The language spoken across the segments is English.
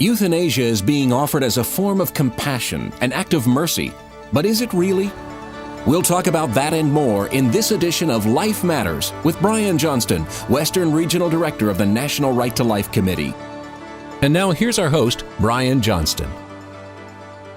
Euthanasia is being offered as a form of compassion, an act of mercy. But is it really? We'll talk about that and more in this edition of Life Matters with Brian Johnston, Western Regional Director of the National Right to Life Committee. And now here's our host, Brian Johnston.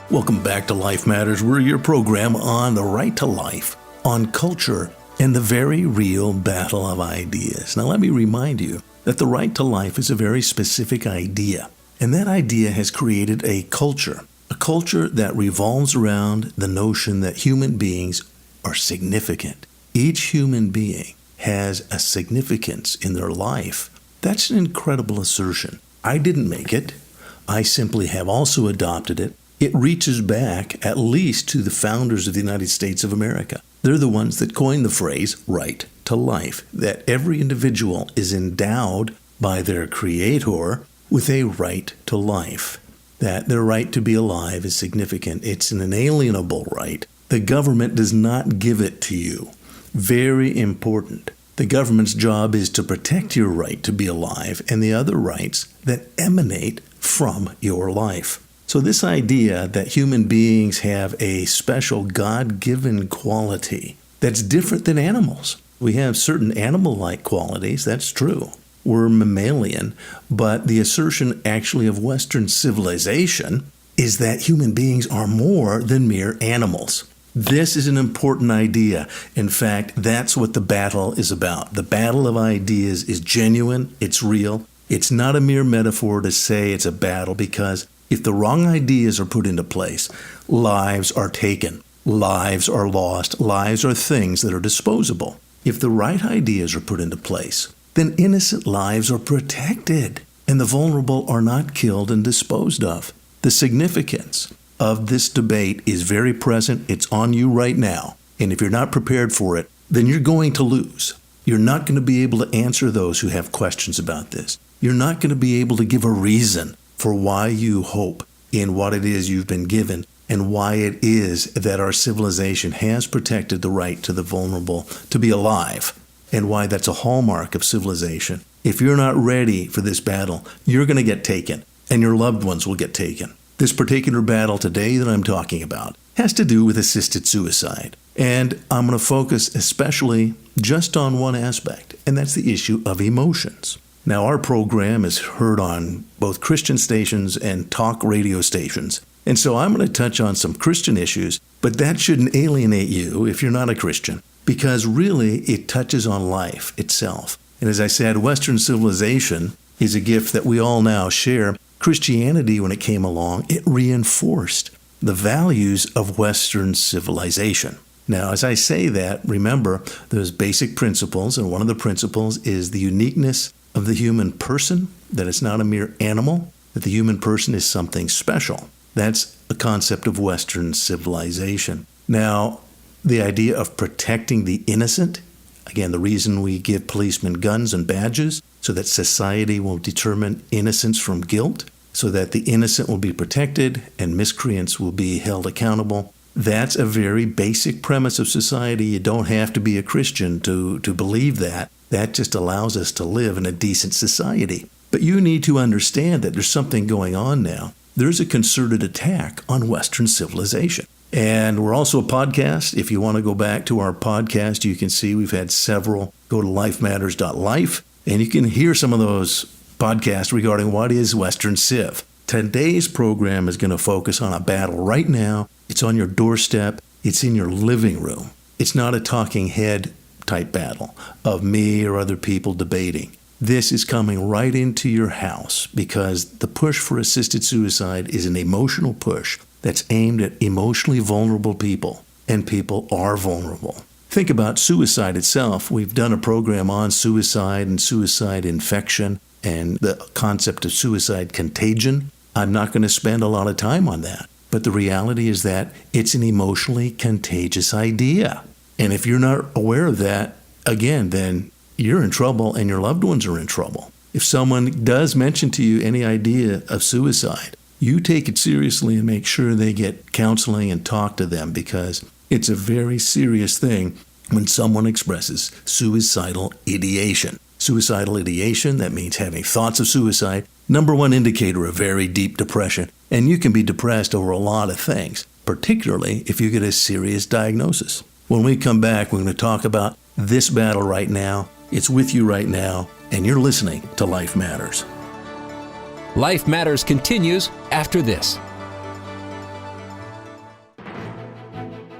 Welcome back to Life Matters. We're your program on the right to life, on culture, and the very real battle of ideas. Now let me remind you that the right to life is a very specific idea. And that idea has created a culture that revolves around the notion that human beings are significant. Each human being has a significance in their life. That's an incredible assertion. I didn't make it. I simply have also adopted it. It reaches back at least to the founders of the United States of America. They're the ones that coined the phrase right to life, that every individual is endowed by their creator with a right to life, that their right to be alive is significant. It's an inalienable right. The government does not give it to you. Very important. The government's job is to protect your right to be alive and the other rights that emanate from your life. So this idea that human beings have a special God-given quality that's different than animals. We have certain animal-like qualities, that's true. We're mammalian, but the assertion actually of Western civilization is that human beings are more than mere animals. This is an important idea. In fact, that's what the battle is about. The battle of ideas is genuine, it's real. It's not a mere metaphor to say it's a battle, because if the wrong ideas are put into place, lives are taken, lives are lost, lives are things that are disposable. If the right ideas are put into place, then innocent lives are protected and the vulnerable are not killed and disposed of. The significance of this debate is very present. It's on you right now. And if you're not prepared for it, then you're going to lose. You're not going to be able to answer those who have questions about this. You're not going to be able to give a reason for why you hope in what it is you've been given and why it is that our civilization has protected the right to the vulnerable to be alive, and why that's a hallmark of civilization. If you're not ready for this battle, you're going to get taken, and your loved ones will get taken. This particular battle today that I'm talking about has to do with assisted suicide. And I'm going to focus especially just on one aspect, and that's the issue of emotions. Now, our program is heard on both Christian stations and talk radio stations. And so I'm going to touch on some Christian issues, but that shouldn't alienate you if you're not a Christian, because really it touches on life itself. And as I said, Western civilization is a gift that we all now share. Christianity, when it came along, it reinforced the values of Western civilization. Now, as I say that, remember, there's basic principles, and one of the principles is the uniqueness of the human person, that it's not a mere animal, that the human person is something special. That's a concept of Western civilization. Now, the idea of protecting the innocent, again, the reason we give policemen guns and badges, so that society will determine innocence from guilt, so that the innocent will be protected and miscreants will be held accountable. That's a very basic premise of society. You don't have to be a Christian to believe that. That just allows us to live in a decent society. But you need to understand that there's something going on now. There's a concerted attack on Western civilization. And we're also a podcast. If you want to go back to our podcast, you can see we've had several. Go to lifematters.life, and you can hear some of those podcasts regarding what is Western Civ. Today's program is going to focus on a battle right now. It's on your doorstep. It's in your living room. It's not a talking head type battle of me or other people debating. This is coming right into your house, because the push for assisted suicide is an emotional push that's aimed at emotionally vulnerable people, and people are vulnerable. Think about suicide itself. We've done a program on suicide and suicide infection and the concept of suicide contagion. I'm not going to spend a lot of time on that, but the reality is that it's an emotionally contagious idea. And if you're not aware of that, again, then you're in trouble and your loved ones are in trouble. If someone does mention to you any idea of suicide, you take it seriously and make sure they get counseling and talk to them, because it's a very serious thing when someone expresses suicidal ideation. Suicidal ideation, that means having thoughts of suicide, number one indicator of very deep depression. And you can be depressed over a lot of things, particularly if you get a serious diagnosis. When we come back, we're going to talk about this battle right now. It's with you right now, and you're listening to Life Matters. Life Matters continues after this.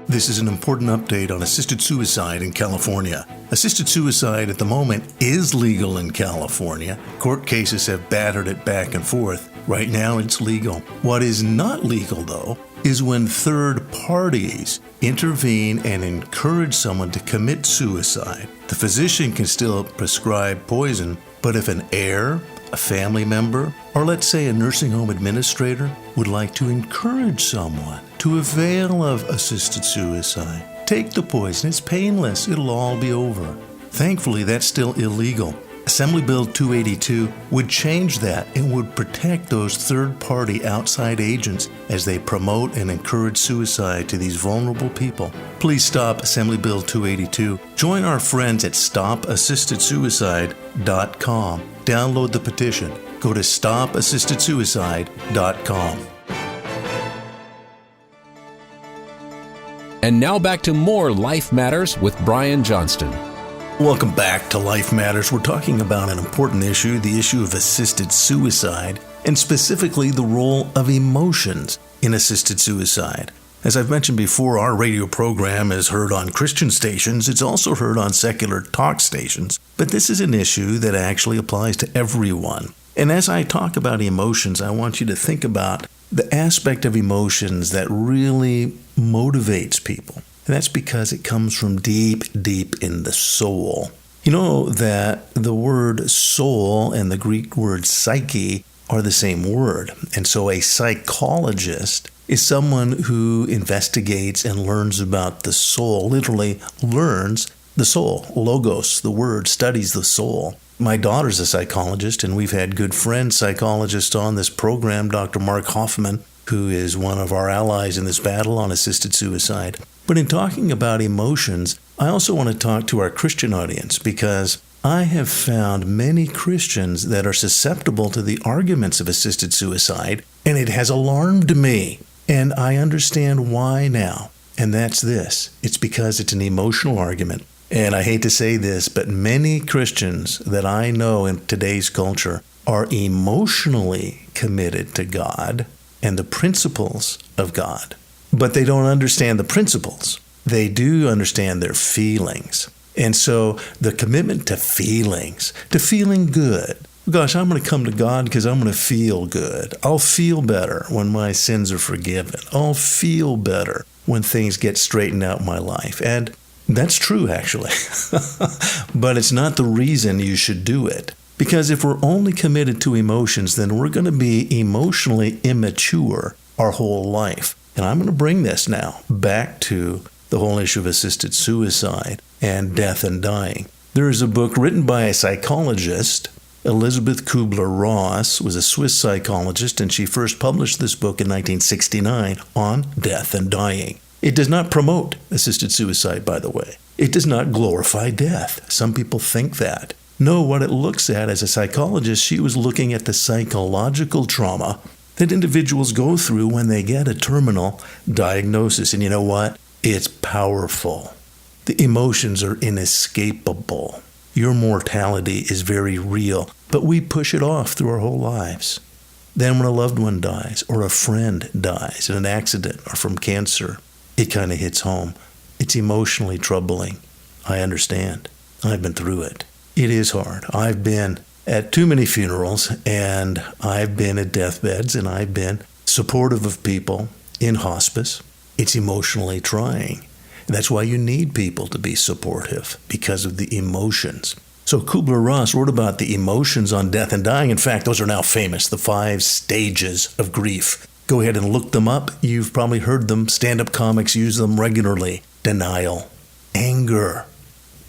This is an important update on assisted suicide in California. Assisted suicide at the moment is legal in California. Court cases have battered it back and forth. Right now it's legal. What is not legal, though, is when third parties intervene and encourage someone to commit suicide. The physician can still prescribe poison, but if an heir, a family member, or let's say a nursing home administrator would like to encourage someone to avail of assisted suicide, take the poison, it's painless, it'll all be over. Thankfully, that's still illegal. Assembly Bill 282 would change that and would protect those third-party outside agents as they promote and encourage suicide to these vulnerable people. Please stop Assembly Bill 282. Join our friends at stopassistedsuicide.com. Download the petition. Go to stopassistedsuicide.com. And now back to more Life Matters with Brian Johnston. Welcome back to Life Matters. We're talking about an important issue, the issue of assisted suicide, and specifically the role of emotions in assisted suicide. As I've mentioned before, our radio program is heard on Christian stations. It's also heard on secular talk stations. But this is an issue that actually applies to everyone. And as I talk about emotions, I want you to think about the aspect of emotions that really motivates people. And that's because it comes from deep, deep in the soul. You know that the word soul and the Greek word psyche are the same word. And so a psychologist is someone who investigates and learns about the soul, literally learns the soul. Logos, the word, studies the soul. My daughter's a psychologist, and we've had good friend psychologists on this program, Dr. Mark Hoffman, who is one of our allies in this battle on assisted suicide. But in talking about emotions, I also want to talk to our Christian audience because I have found many Christians that are susceptible to the arguments of assisted suicide, and it has alarmed me. And I understand why now. And that's this. It's because it's an emotional argument. And I hate to say this, but many Christians that I know in today's culture are emotionally committed to God and the principles of God. But they don't understand the principles. They do understand their feelings. And so the commitment to feelings, to feeling good. Gosh, I'm going to come to God because I'm going to feel good. I'll feel better when my sins are forgiven. I'll feel better when things get straightened out in my life. And that's true, actually. But it's not the reason you should do it. Because if we're only committed to emotions, then we're going to be emotionally immature our whole life. And I'm going to bring this now back to the whole issue of assisted suicide and death and dying. There is a book written by a psychologist. Elizabeth Kubler-Ross was a Swiss psychologist, and she first published this book in 1969 on death and dying. It does not promote assisted suicide, by the way. It does not glorify death. Some people think that. No, what it looks at as a psychologist, she was looking at the psychological trauma that individuals go through when they get a terminal diagnosis. And you know what? It's powerful. The emotions are inescapable. Your mortality is very real, but we push it off through our whole lives. Then when a loved one dies or a friend dies in an accident or from cancer, it kind of hits home. It's emotionally troubling. I understand. I've been through it. It is hard. I've been at too many funerals, and I've been at deathbeds, and I've been supportive of people in hospice. It's emotionally trying. That's why you need people to be supportive, because of the emotions. So Kubler-Ross wrote about the emotions on death and dying. In fact, those are now famous, the 5 stages of grief. Go ahead and look them up. You've probably heard them. Stand-up comics use them regularly. Denial, anger,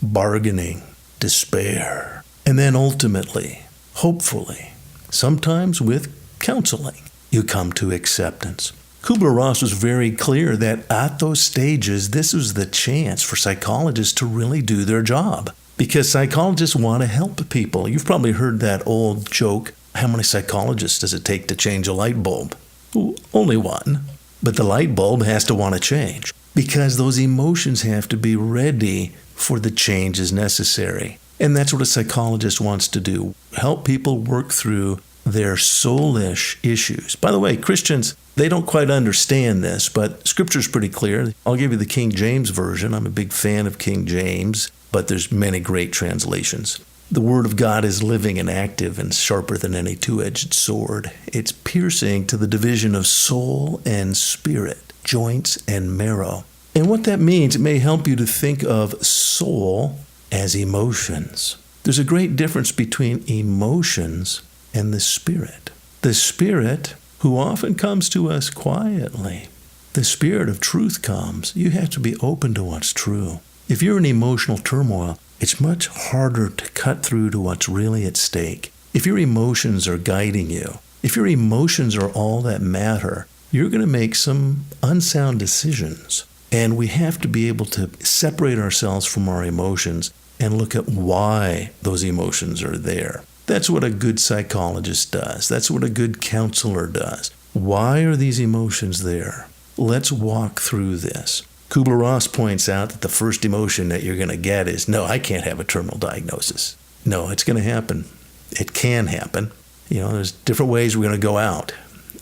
bargaining, despair, and then ultimately, hopefully, sometimes with counseling, you come to acceptance. Kubler-Ross was very clear that at those stages, this was the chance for psychologists to really do their job, because psychologists want to help people. You've probably heard that old joke, How many psychologists does it take to change a light bulb? Well, only one. But the light bulb has to want to change because those emotions have to be ready for the changes necessary. And that's what a psychologist wants to do, help people work through their soulish issues. By the way, Christians, they don't quite understand this, but Scripture's pretty clear. I'll give you the King James Version. I'm a big fan of King James, but there's many great translations. The Word of God is living and active and sharper than any two-edged sword. It's piercing to the division of soul and spirit, joints and marrow. And what that means, it may help you to think of soul as emotions. There's a great difference between emotions and the Spirit. The Spirit, who often comes to us quietly. The Spirit of truth comes. You have to be open to what's true. If you're in emotional turmoil, it's much harder to cut through to what's really at stake. If your emotions are guiding you, if your emotions are all that matter, you're going to make some unsound decisions. And we have to be able to separate ourselves from our emotions and look at why those emotions are there. That's what a good psychologist does. That's what a good counselor does. Why are these emotions there? Let's walk through this. Kubler-Ross points out that the first emotion that you're going to get is, no, I can't have a terminal diagnosis. No, it's going to happen. It can happen. There's different ways we're going to go out.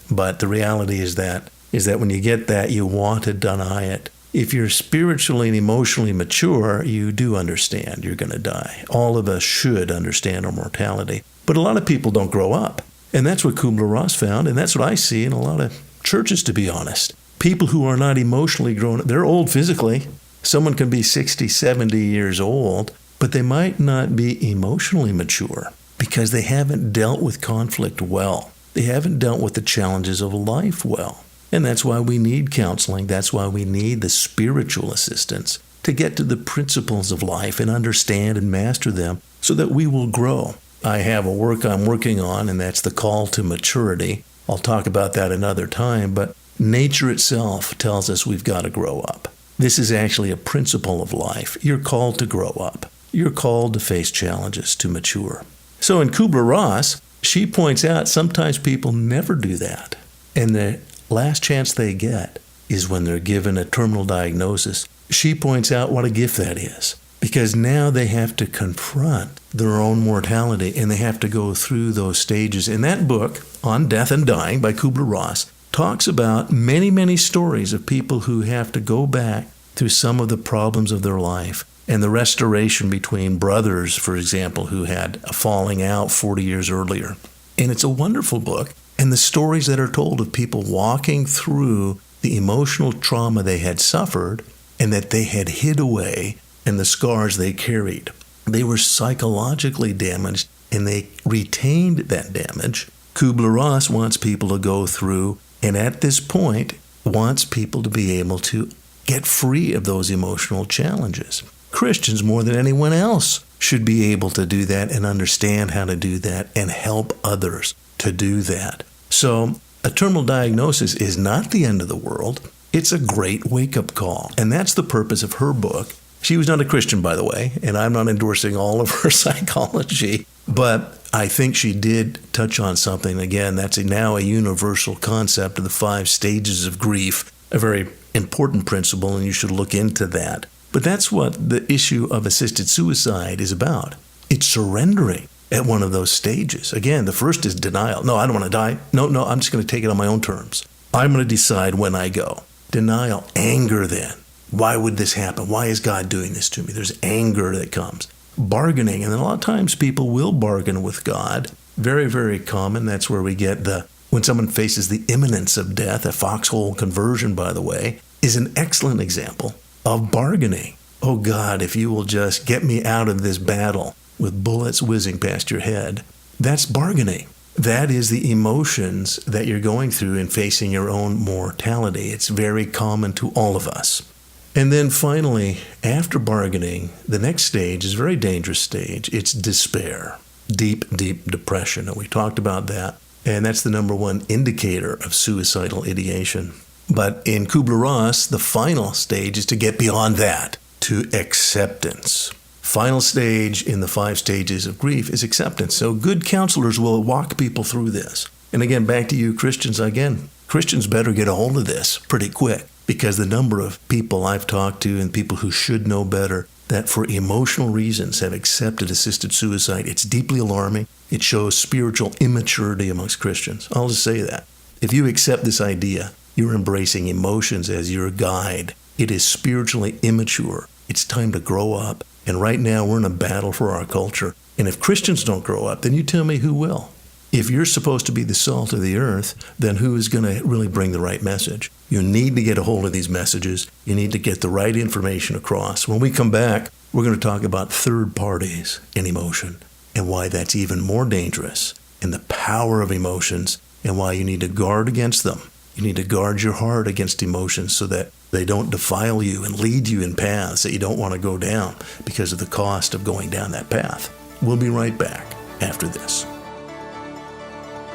But the reality is that when you get that, you want to deny it. If you're spiritually and emotionally mature, you do understand you're going to die. All of us should understand our mortality. But a lot of people don't grow up. And that's what Kubler-Ross found, and that's what I see in a lot of churches, to be honest. People who are not emotionally grown up, they're old physically. Someone can be 60, 70 years old, but they might not be emotionally mature because they haven't dealt with conflict well. They haven't dealt with the challenges of life well. And that's why we need counseling. That's why we need the spiritual assistance to get to the principles of life and understand and master them so that we will grow. I have a work I'm working on, and that's the call to maturity. I'll talk about that another time, but nature itself tells us we've got to grow up. This is actually a principle of life. You're called to grow up. You're called to face challenges, to mature. So in Kubler-Ross, she points out sometimes people never do that. And the last chance they get is when they're given a terminal diagnosis. She points out what a gift that is, because now they have to confront their own mortality and they have to go through those stages. In that book, On Death and Dying by Kubler-Ross, talks about many, many stories of people who have to go back through some of the problems of their life and the restoration between brothers, for example, who had a falling out 40 years earlier. And it's a wonderful book. And the stories that are told of people walking through the emotional trauma they had suffered and that they had hid away and the scars they carried. They were psychologically damaged and they retained that damage. Kubler-Ross wants people to go through, and at this point wants people to be able to get free of those emotional challenges. Christians, more than anyone else, should be able to do that and understand how to do that and help others to do that. So a terminal diagnosis is not the end of the world. It's a great wake-up call. And that's the purpose of her book. She was not a Christian, by the way, and I'm not endorsing all of her psychology, but I think she did touch on something. Again, that's now a universal concept of the 5 stages of grief, a very important principle, and you should look into that. But that's what the issue of assisted suicide is about. It's surrendering at one of those stages. Again, the first is denial. No, I don't want to die. No, I'm just going to take it on my own terms. I'm going to decide when I go. Denial, anger then. Why would this happen? Why is God doing this to me? There's anger that comes. Bargaining, and a lot of times people will bargain with God. Very, very common. That's where we get when someone faces the imminence of death. A foxhole conversion, by the way, is an excellent example of bargaining. Oh God, if you will just get me out of this battle with bullets whizzing past your head. That's bargaining. That is the emotions that you're going through in facing your own mortality. It's very common to all of us. And then finally, after bargaining, the next stage is a very dangerous stage. It's despair, deep, deep depression. And we talked about that. And that's the number one indicator of suicidal ideation. But in Kubler-Ross, the final stage is to get beyond that, to acceptance. final stage in the 5 stages of grief is acceptance. So good counselors will walk people through this. And again, back to you Christians again. Christians better get a hold of this pretty quick, because the number of people I've talked to and people who should know better that for emotional reasons have accepted assisted suicide, it's deeply alarming. It shows spiritual immaturity amongst Christians. I'll just say that. If you accept this idea, you're embracing emotions as your guide. It is spiritually immature. It's time to grow up. And right now we're in a battle for our culture. And if Christians don't grow up, then you tell me who will. If you're supposed to be the salt of the earth, then who is going to really bring the right message? You need to get a hold of these messages. You need to get the right information across. When we come back, we're going to talk about third parties in emotion and why that's even more dangerous, and the power of emotions and why you need to guard against them. You need to guard your heart against emotions so that they don't defile you and lead you in paths that you don't want to go down because of the cost of going down that path. We'll be right back after this.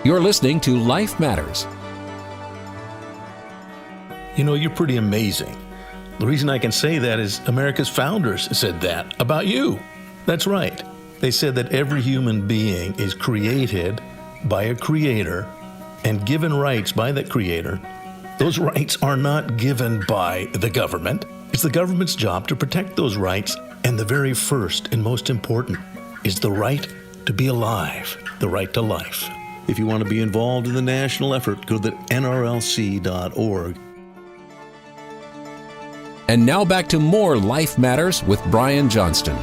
You're listening to Life Matters. You know, you're pretty amazing. The reason I can say that is America's founders said that about you. That's right. They said that every human being is created by a creator and given rights by that creator. Those rights are not given by the government. It's the government's job to protect those rights. And the very first and most important is the right to be alive, the right to life. If you want to be involved in the national effort, go to nrlc.org. And now back to more Life Matters with Brian Johnston.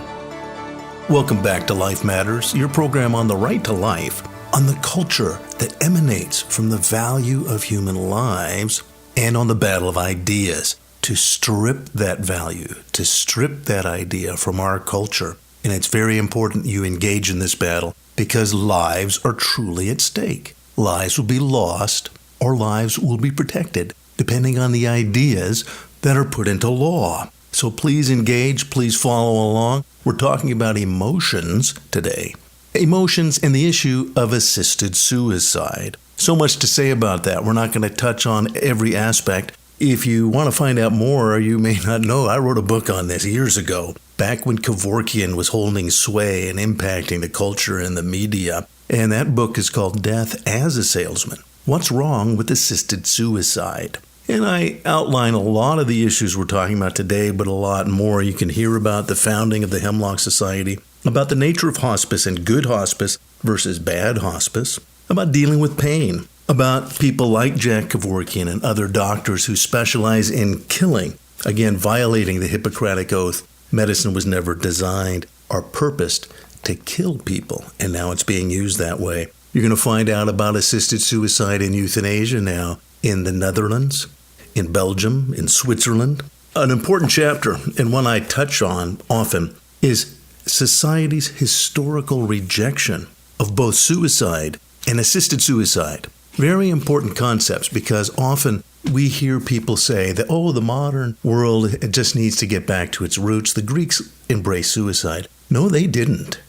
Welcome back to Life Matters, your program on the right to life, on the culture that emanates from the value of human lives, and on the battle of ideas to strip that value, to strip that idea from our culture. And it's very important you engage in this battle because lives are truly at stake. Lives will be lost or lives will be protected, depending on the ideas that are put into law. So please engage, please follow along. We're talking about emotions today. Emotions and the issue of assisted suicide. So much to say about that. We're not going to touch on every aspect. If you want to find out more, you may not know, I wrote a book on this years ago, back when Kevorkian was holding sway and impacting the culture and the media. And that book is called Death as a Salesman. What's wrong with assisted suicide? And I outline a lot of the issues we're talking about today, but a lot more. You can hear about the founding of the Hemlock Society, about the nature of hospice and good hospice versus bad hospice, about dealing with pain, about people like Jack Kevorkian and other doctors who specialize in killing, again, violating the Hippocratic Oath. Medicine was never designed or purposed to kill people, and now it's being used that way. You're going to find out about assisted suicide and euthanasia now in the Netherlands, in Belgium, in Switzerland. An important chapter, and one I touch on often, is society's historical rejection of both suicide and assisted suicide. Very important concepts, because often we hear people say that, the modern world just needs to get back to its roots. The Greeks embraced suicide. No, they didn't.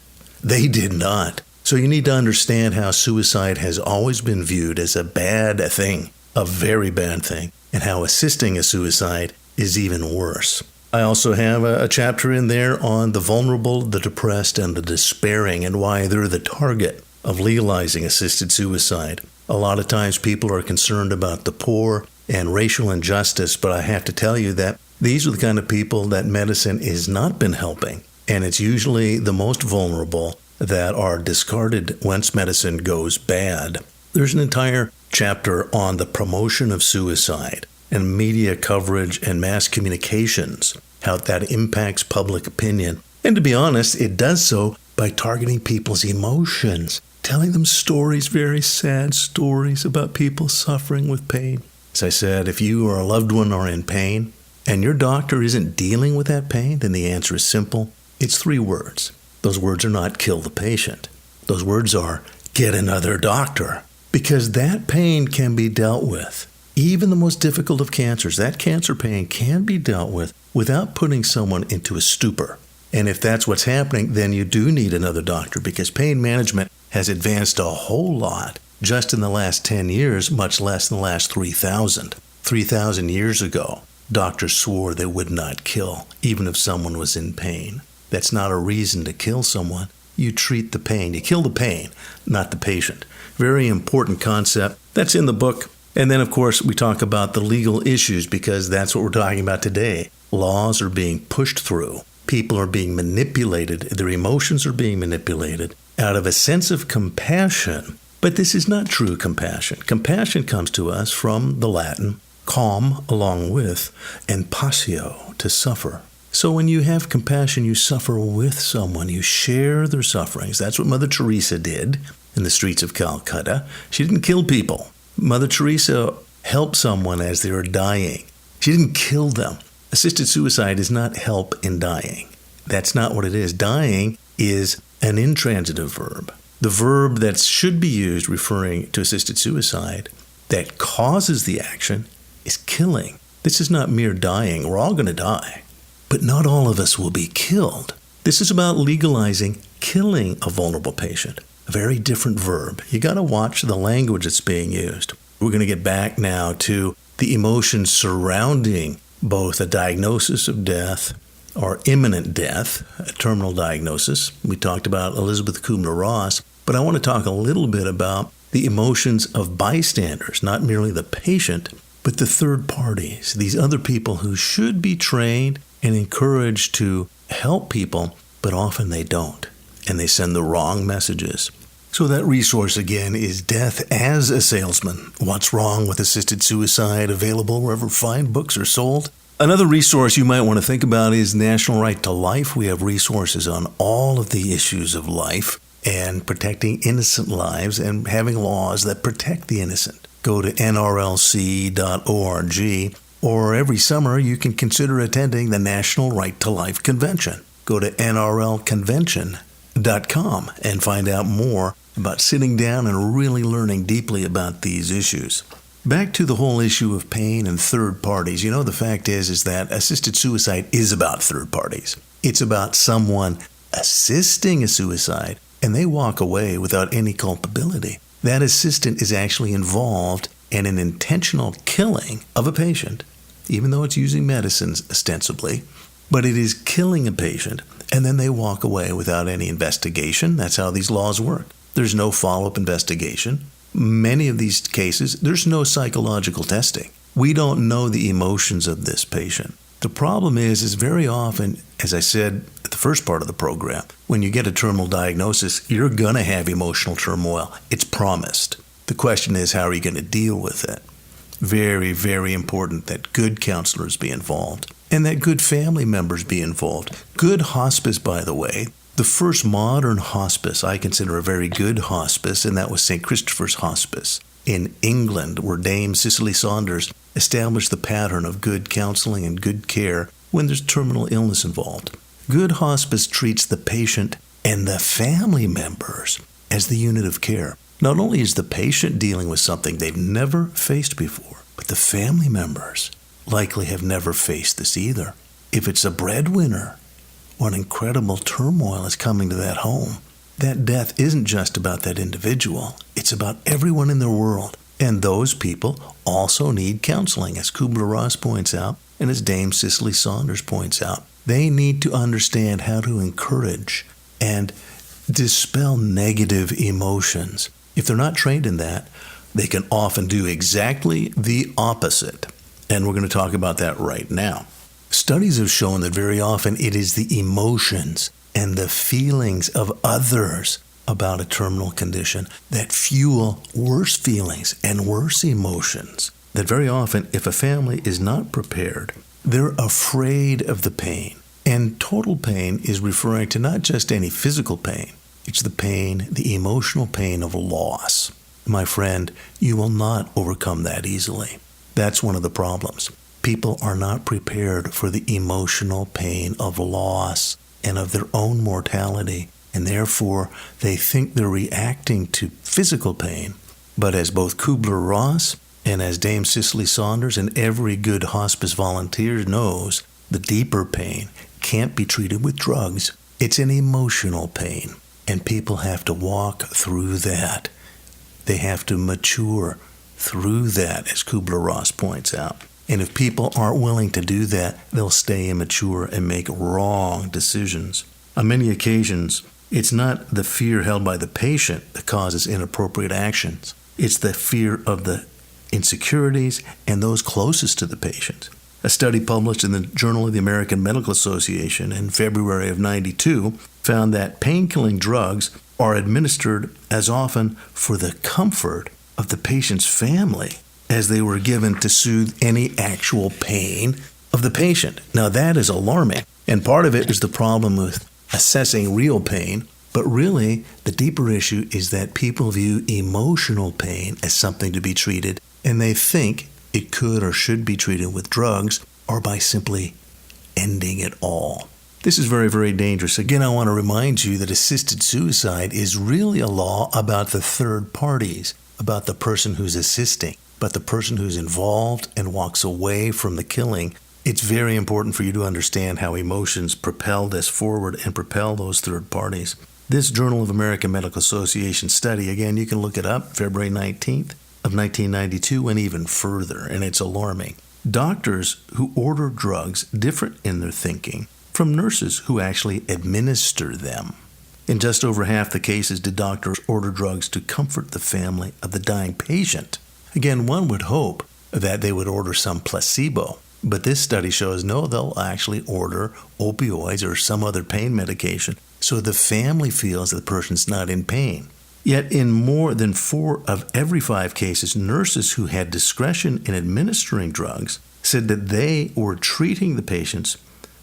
They did not. So you need to understand how suicide has always been viewed as a bad thing, a very bad thing, and how assisting a suicide is even worse. I also have a chapter in there on the vulnerable, the depressed, and the despairing, and why they're the target of legalizing assisted suicide. A lot of times people are concerned about the poor and racial injustice, but I have to tell you that these are the kind of people that medicine has not been helping, and it's usually the most vulnerable that are discarded once medicine goes bad. There's an entire chapter on the promotion of suicide and media coverage and mass communications, how that impacts public opinion. And to be honest, it does so by targeting people's emotions, telling them stories, very sad stories about people suffering with pain. As I said, if you or a loved one are in pain and your doctor isn't dealing with that pain, then the answer is simple. It's 3 words. Those words are not kill the patient. Those words are get another doctor. Because that pain can be dealt with. Even the most difficult of cancers, that cancer pain can be dealt with without putting someone into a stupor. And if that's what's happening, then you do need another doctor, because pain management has advanced a whole lot just in the last 10 years, much less in the last 3,000. 3,000 years ago, doctors swore they would not kill, even if someone was in pain. That's not a reason to kill someone. You treat the pain. You kill the pain, not the patient. Very important concept. That's in the book. And then, of course, we talk about the legal issues because that's what we're talking about today. Laws are being pushed through. People are being manipulated. Their emotions are being manipulated out of a sense of compassion. But this is not true compassion. Compassion comes to us from the Latin calm along with and passio, to suffer. So when you have compassion, you suffer with someone. You share their sufferings. That's what Mother Teresa did in the streets of Calcutta. She didn't kill people. Mother Teresa helped someone as they were dying. She didn't kill them. Assisted suicide is not help in dying. That's not what it is. Dying is an intransitive verb. The verb that should be used referring to assisted suicide that causes the action is killing. This is not mere dying. We're all going to die. But not all of us will be killed. This is about legalizing killing a vulnerable patient. A very different verb. You got to watch the language that's being used. We're going to get back now to the emotions surrounding both a diagnosis of death or imminent death, a terminal diagnosis. We talked about Elizabeth Kubler-Ross, but I want to talk a little bit about the emotions of bystanders, not merely the patient, but the third parties, these other people who should be trained and encouraged to help people, but often they don't, and they send the wrong messages. So that resource again is Death as a Salesman. What's Wrong with Assisted Suicide, available wherever fine books are sold. Another resource you might want to think about is National Right to Life. We have resources on all of the issues of life and protecting innocent lives and having laws that protect the innocent. Go to nrlc.org, or every summer you can consider attending the National Right to Life Convention. Go to nrlconvention.com and find out more about sitting down and really learning deeply about these issues. Back to the whole issue of pain and third parties. You know, the fact is that assisted suicide is about third parties. It's about someone assisting a suicide, and they walk away without any culpability. That assistant is actually involved in an intentional killing of a patient, even though it's using medicines ostensibly, but it is killing a patient, and then they walk away without any investigation. That's how these laws work. There's no follow-up investigation. Many of these cases, there's no psychological testing. We don't know the emotions of this patient. The problem is very often, as I said at the first part of the program, when you get a terminal diagnosis, you're going to have emotional turmoil. It's promised. The question is, how are you going to deal with it? Very, very important that good counselors be involved and that good family members be involved. Good hospice, by the way. The first modern hospice I consider a very good hospice, and that was St. Christopher's Hospice in England, where Dame Cicely Saunders established the pattern of good counseling and good care when there's terminal illness involved. Good hospice treats the patient and the family members as the unit of care. Not only is the patient dealing with something they've never faced before, but the family members likely have never faced this either. If it's a breadwinner, what incredible turmoil is coming to that home. That death isn't just about that individual. It's about everyone in their world. And those people also need counseling, as Kubler-Ross points out, and as Dame Cicely Saunders points out. They need to understand how to encourage and dispel negative emotions. If they're not trained in that, they can often do exactly the opposite. And we're going to talk about that right now. Studies have shown that very often it is the emotions and the feelings of others about a terminal condition that fuel worse feelings and worse emotions. That very often, if a family is not prepared, they're afraid of the pain. And total pain is referring to not just any physical pain. It's the pain, the emotional pain of loss. My friend, you will not overcome that easily. That's one of the problems. People are not prepared for the emotional pain of loss and of their own mortality, and therefore they think they're reacting to physical pain. But as both Kubler-Ross and as Dame Cicely Saunders and every good hospice volunteer knows, the deeper pain can't be treated with drugs. It's an emotional pain, and people have to walk through that. They have to mature through that, as Kubler-Ross points out. And if people aren't willing to do that, they'll stay immature and make wrong decisions. On many occasions, it's not the fear held by the patient that causes inappropriate actions. It's the fear of the insecurities and those closest to the patient. A study published in the Journal of the American Medical Association in February of '92 found that pain-killing drugs are administered as often for the comfort of the patient's family as they were given to soothe any actual pain of the patient. Now that is alarming, and part of it is the problem with assessing real pain, but really the deeper issue is that people view emotional pain as something to be treated, and they think it could or should be treated with drugs or by simply ending it all. This is very, very dangerous. Again, I want to remind you that assisted suicide is really a law about the third parties, about the person who's assisting, but the person who's involved and walks away from the killing. It's very important for you to understand how emotions propel this forward and propel those third parties. This Journal of American Medical Association study, again, you can look it up, February 19th of 1992 and even further, and it's alarming. Doctors who order drugs differ in their thinking from nurses who actually administer them. In just over half the cases did doctors order drugs to comfort the family of the dying patient. Again, one would hope that they would order some placebo, but this study shows no, they'll actually order opioids or some other pain medication so the family feels that the person's not in pain. Yet in more than 4 of every 5 cases, nurses who had discretion in administering drugs said that they were treating the patients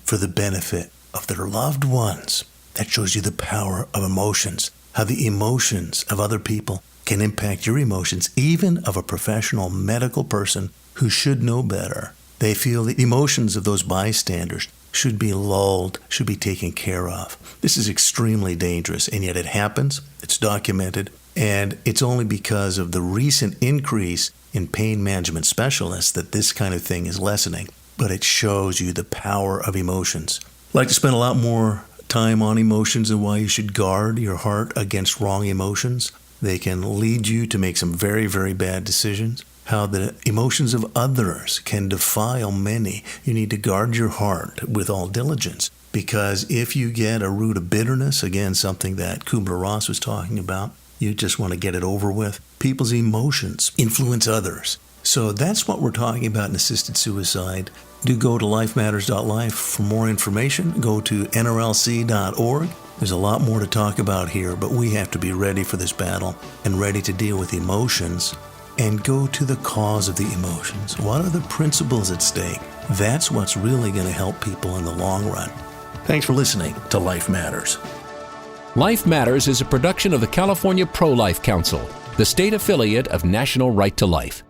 for the benefit of their loved ones. That shows you the power of emotions, how the emotions of other people can impact your emotions, even of a professional medical person who should know better. They feel the emotions of those bystanders should be lulled, should be taken care of. This is extremely dangerous, and yet it happens, it's documented, and it's only because of the recent increase in pain management specialists that this kind of thing is lessening. But it shows you the power of emotions. I'd like to spend a lot more time on emotions and why you should guard your heart against wrong emotions. They can lead you to make some very, very bad decisions. How the emotions of others can defile many. You need to guard your heart with all diligence, because if you get a root of bitterness, again, something that Kubler-Ross was talking about, you just want to get it over with. People's emotions influence others. So that's what we're talking about in assisted suicide. Do go to lifematters.life for more information. Go to nrlc.org. There's a lot more to talk about here, but we have to be ready for this battle and ready to deal with emotions and go to the cause of the emotions. What are the principles at stake? That's what's really going to help people in the long run. Thanks for listening to Life Matters. Life Matters is a production of the California Pro-Life Council, the state affiliate of National Right to Life.